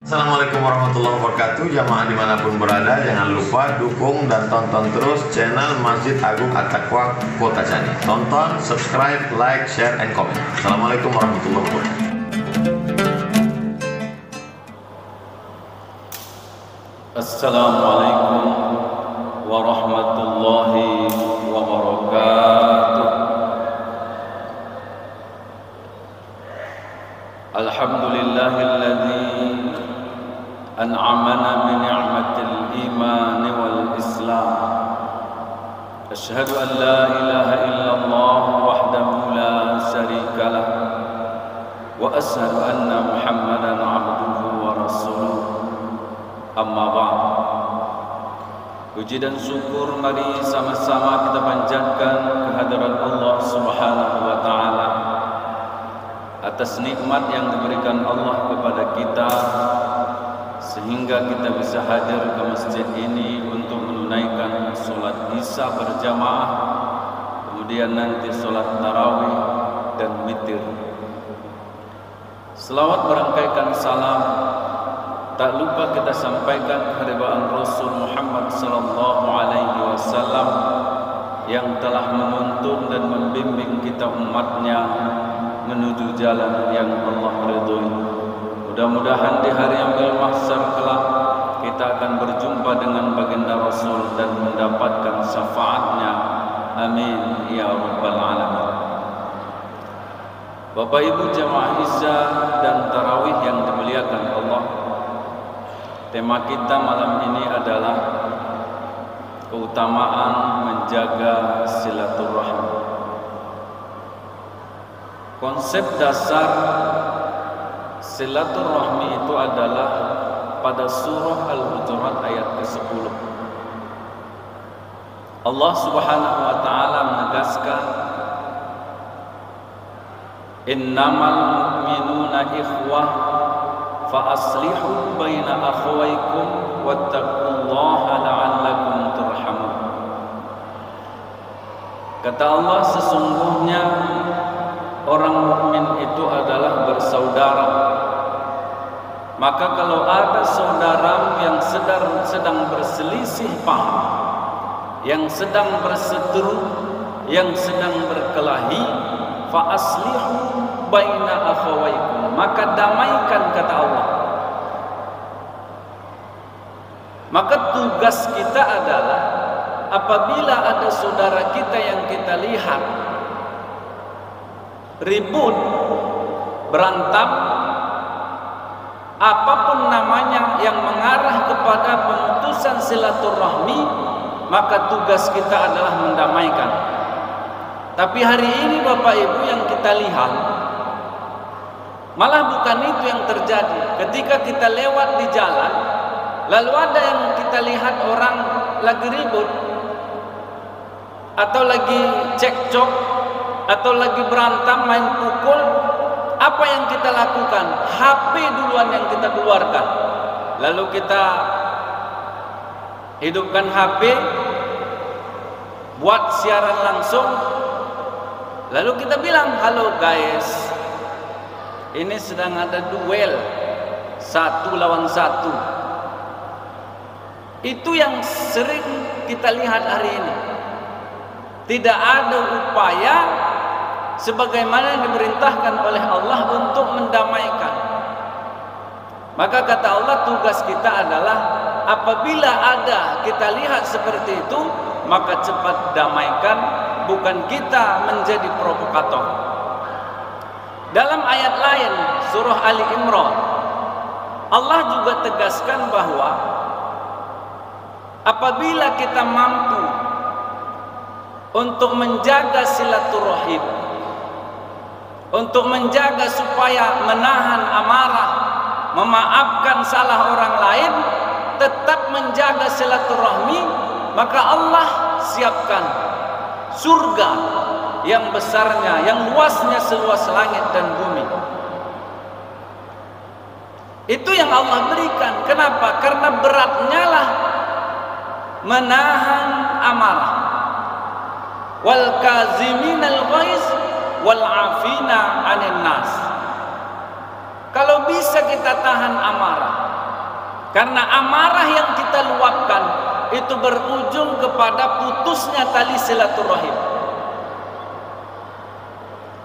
Assalamualaikum warahmatullahi wabarakatuh. Jamaah dimanapun berada, jangan lupa dukung dan tonton terus channel Masjid Agung At-Taqwa Kota Cani. Tonton, subscribe, like, share, and comment. Assalamualaikum warahmatullahi wabarakatuh. Assalamualaikum warahmatullahi wabarakatuh. Alhamdulillahilladzi an'amana bi ni'matil iman wal islam. Asyhadu an la ilaha illallah wahdahu la syarika lah wa asyhadu anna Muhammadan 'abduhu wa rasuluh. Amma ba'd. Puji dan syukur mari sama-sama kita panjatkan kehadirat Allah Subhanahu wa taala atas nikmat yang diberikan Allah kepada kita sehingga kita bisa hadir ke masjid ini untuk menunaikan sholat isya berjamaah, kemudian nanti sholat tarawih dan witir. Selawat berangkaikan salam tak lupa kita sampaikan kehadiran Rasul Muhammad sallallahu alaihi wasallam yang telah menuntun dan membimbing kita umatnya menuju jalan yang Allah ridhoi. Mudah-mudahan di hari yang mahsyar kelak kita akan berjumpa dengan baginda Rasul dan mendapatkan syafaatnya. Amin ya rabbal alamin. Bapak Ibu jamaah isya dan tarawih yang dimuliakan Allah, tema kita malam ini adalah keutamaan menjaga silaturahmi. Konsep dasar silaturahmi itu adalah pada surah Al-Hujurat ayat ke-10. Allah Subhanahu wa taala menegaskan, innamal mu'minuna ikhwah fa aslihu baina akhawaykum wattaqullaha la'allakum turhamun. Kata Allah, sesungguhnya orang mukmin itu adalah bersaudara. Maka kalau ada saudara yang sedang berselisih paham, yang sedang berseteru, yang sedang berkelahi, fa aslihu baina akhawaykum, maka damaikan, kata Allah. Maka tugas kita adalah apabila ada saudara kita yang kita lihat ribut, berantem, apapun namanya yang mengarah kepada pemutusan silaturahmi, maka tugas kita adalah mendamaikan. Tapi hari ini Bapak Ibu yang kita lihat, malah bukan itu yang terjadi. Ketika kita lewat di jalan, lalu ada yang kita lihat orang lagi ribut, atau lagi cekcok, atau lagi berantem, main pukul, apa yang kita lakukan? HP duluan yang kita keluarkan. Lalu kita hidupkan HP, buat siaran langsung, lalu kita bilang, halo guys, ini sedang ada duel 1 lawan 1. Itu yang sering kita lihat hari ini. Tidak ada upaya sebagaimana yang diperintahkan oleh Allah untuk mendamaikan. Maka kata Allah, tugas kita adalah apabila ada kita lihat seperti itu, maka cepat damaikan, bukan kita menjadi provokator. Dalam ayat lain surah Ali Imran, Allah juga tegaskan bahwa apabila kita mampu untuk menjaga silaturahim, untuk menjaga supaya menahan amarah, memaafkan salah orang lain, tetap menjaga silaturahmi, maka Allah siapkan surga yang besarnya, yang luasnya seluas langit dan bumi. Itu yang Allah berikan. Kenapa? Karena beratnya lah menahan amarah. Wal kaziminal ghaiz wal afina 'anil nas. Kalau bisa kita tahan amarah, Karena amarah yang kita luapkan itu berujung kepada putusnya tali silaturahim.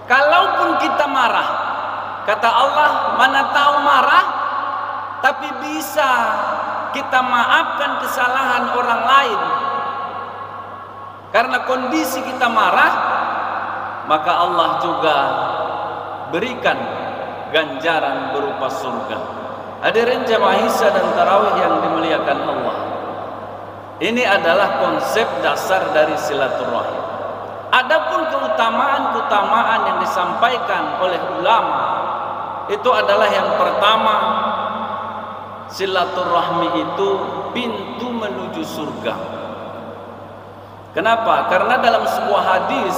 Kalaupun kita marah, kata Allah, mana tahu marah, tapi bisa kita maafkan kesalahan orang lain. Karena kondisi kita marah, maka Allah juga berikan ganjaran berupa surga. Hadirin jamaah Isya dan Tarawih yang dimuliakan Allah, ini adalah konsep dasar dari silaturahim. Adapun keutamaan-keutamaan yang disampaikan oleh ulama, itu adalah yang pertama, silaturahmi itu pintu menuju surga. Kenapa? Karena dalam sebuah hadis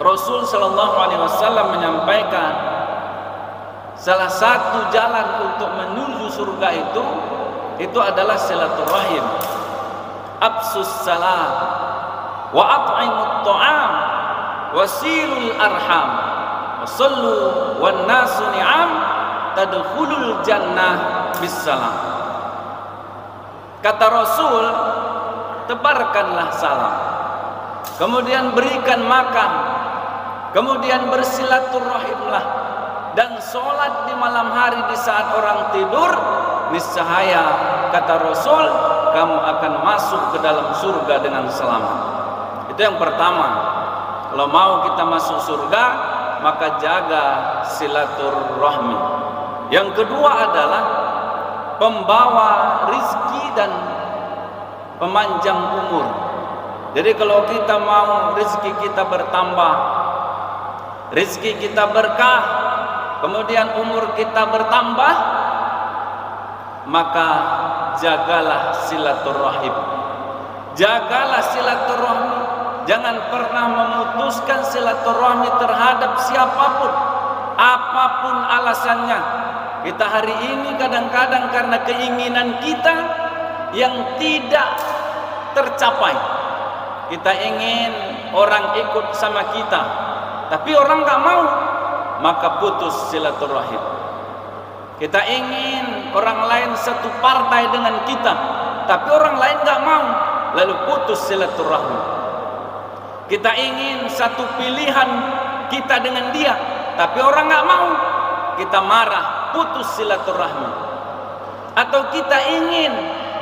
Rasul sallallahu alaihi wasallam menyampaikan salah satu jalan untuk menuju surga itu adalah silaturahim. Absus salam wa at'imut ta'am wasilul arham wasallu wan nasu ni'am tadkhulul jannah bisalam. Kata Rasul, tebarkanlah salam, kemudian berikan makan, kemudian bersilaturahimlah, dan sholat di malam hari di saat orang tidur, niscaya kata Rasul, kamu akan masuk ke dalam surga dengan selamat. Itu yang pertama. Kalau mau kita masuk surga, maka jaga silaturahmi. Yang kedua adalah pembawa rizki dan pemanjang umur. Jadi kalau kita mau rizki kita bertambah, rizki kita berkah, kemudian umur kita bertambah, maka jagalah silaturahim. Jagalah silaturahmi. Jangan pernah memutuskan silaturahmi terhadap siapapun, apapun alasannya. Kita hari ini kadang-kadang karena keinginan kita yang tidak tercapai, kita ingin orang ikut sama kita, tapi orang nggak mau, maka putus silaturahim. Kita ingin orang lain satu partai dengan kita, tapi orang lain nggak mau, lalu putus silaturahmi. Kita ingin satu pilihan kita dengan dia, tapi orang nggak mau, kita marah, putus silaturahmi. Atau kita ingin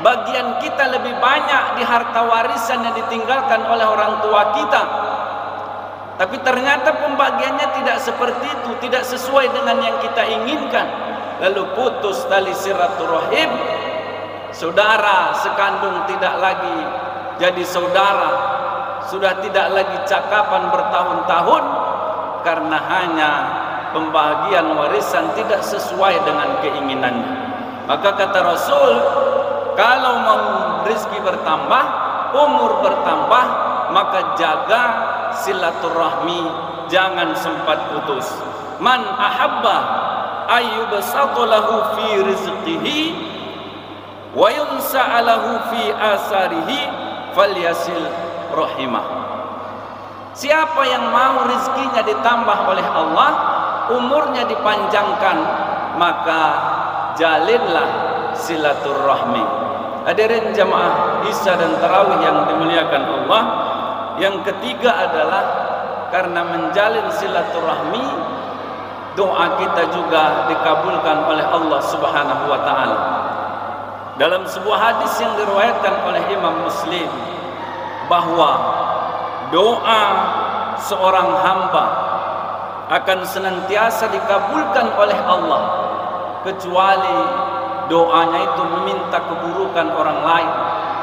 bagian kita lebih banyak di harta warisan yang ditinggalkan oleh orang tua kita, tapi ternyata pembagiannya tidak seperti itu, tidak sesuai dengan yang kita inginkan, lalu putus tali silaturahim. Saudara sekandung tidak lagi jadi saudara, sudah tidak lagi cakapan bertahun-tahun, karena hanya pembagian warisan tidak sesuai dengan keinginannya. Maka kata Rasul, kalau mau rezeki bertambah, umur bertambah, maka jaga silaturahmi, jangan sempat putus. Man ahabba ayyubsata lahu fi rizqihi wa yunsa'a lahu fi asarihi falyasil rahimah. Siapa yang mau rezekinya ditambah oleh Allah, umurnya dipanjangkan, maka jalinlah silaturahmi. Hadirin jamaah Isya dan Tarawih yang dimuliakan Allah, yang ketiga adalah karena menjalin silaturahmi, doa kita juga dikabulkan oleh Allah Subhanahu wa taala. Dalam sebuah hadis yang diriwayatkan oleh Imam Muslim, bahwa doa seorang hamba akan senantiasa dikabulkan oleh Allah, kecuali doanya itu meminta keburukan orang lain,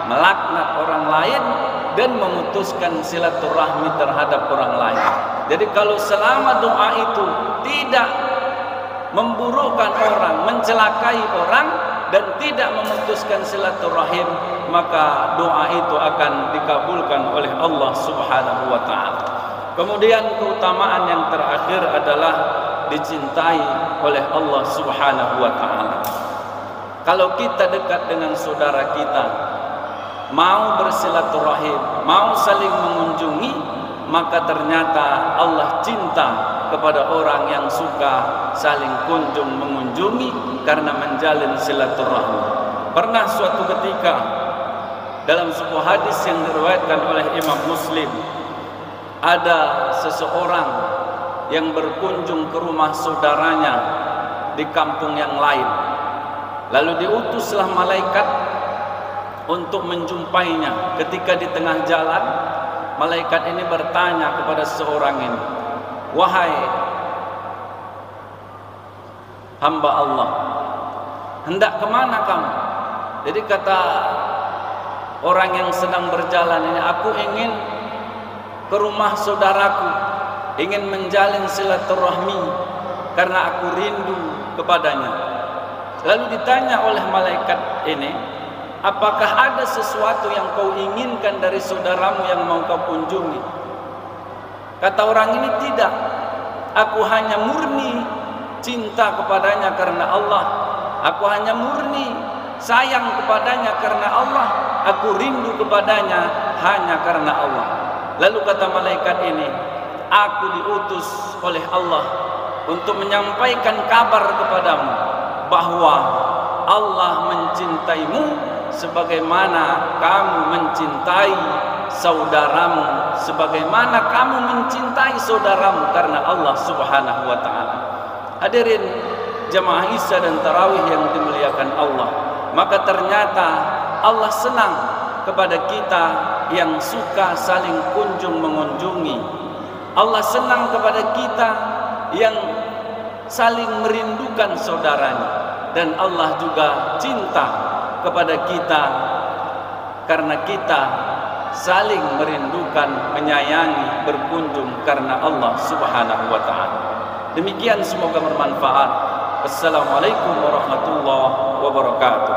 melaknat orang lain, dan memutuskan silaturahmi terhadap orang lain. Jadi kalau selama doa itu tidak memburukkan orang, mencelakai orang, dan tidak memutuskan silaturahim, maka doa itu akan dikabulkan oleh Allah Subhanahu wa taala. Kemudian keutamaan yang terakhir adalah dicintai oleh Allah Subhanahu wa taala. Kalau kita dekat dengan saudara kita, mau bersilaturahim, mau saling mengunjungi, maka ternyata Allah cinta kepada orang yang suka saling kunjung mengunjungi karena menjalin silaturahmi. Pernah suatu ketika dalam sebuah hadis yang diriwayatkan oleh Imam Muslim, ada seseorang yang berkunjung ke rumah saudaranya di kampung yang lain. Lalu diutuslah malaikat untuk menjumpainya. Ketika di tengah jalan, malaikat ini bertanya kepada seorang ini, "Wahai hamba Allah, hendak kemana kamu?" Jadi kata orang yang sedang berjalan ini, "Aku ingin ke rumah saudaraku, ingin menjalin silaturahmi karena aku rindu kepadanya." Lalu ditanya oleh malaikat ini, "Apakah ada sesuatu yang kau inginkan dari saudaramu yang mau kau kunjungi?" Kata orang ini, "Tidak, aku hanya murni cinta kepadanya karena Allah. Aku hanya murni sayang kepadanya karena Allah. Aku rindu kepadanya hanya karena Allah." Lalu kata malaikat ini, "Aku diutus oleh Allah untuk menyampaikan kabar kepadamu bahwa Allah mencintaimu sebagaimana kamu mencintai saudaramu, sebagaimana kamu mencintai saudaramu karena Allah Subhanahu wa taala." Hadirin jamaah Isya dan Tarawih yang dimuliakan Allah, maka ternyata Allah senang kepada kita yang suka saling kunjung mengunjungi. Allah senang kepada kita yang saling merindukan saudaranya, dan Allah juga cinta kepada kita karena kita saling merindukan, menyayangi, berkunjung karena Allah Subhanahu wa taala. Demikian, semoga bermanfaat. Wassalamualaikum warahmatullahi wabarakatuh.